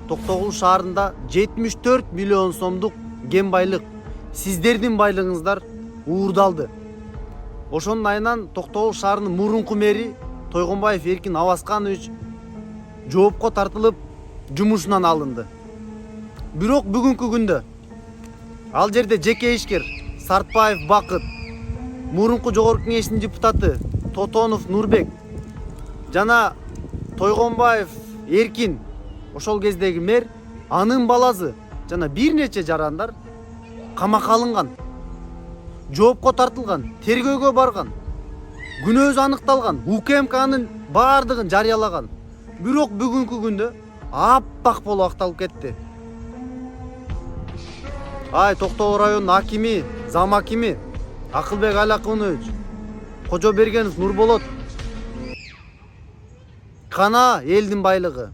Токтогул шаарында 74 миллион сомдук кен байлык, сиздердин байлыгыңыздар уурдалды. Ошонун айынан Токтогул шаарынын мурунку мэри Тойгонбаев Эркин Абасканович жоопко тартылып, жумушунан алынды. Бирок бүгүнкү күндө ал жерде жеке ишкер Сартбаев Бакыт, мурунку жогорку кеңештин депутаты Тотонов Нурбек жана Тойгонбаев Эркин, ошол кездеги мэр, анын баласы жана бир нече жарандар камакка алынган, жоопко тартылган, тергөөгө барган, күнөөсү аныкталган, УКМКнын баардыгын жарыялаган. Бирок бүгүнкү күндө аппак болуп акталып кетти. Ай, Токтогул районунун акими, зам акими Акылбек Алакунович, Кожобергенов Нурболот, кана элдин байлыгы.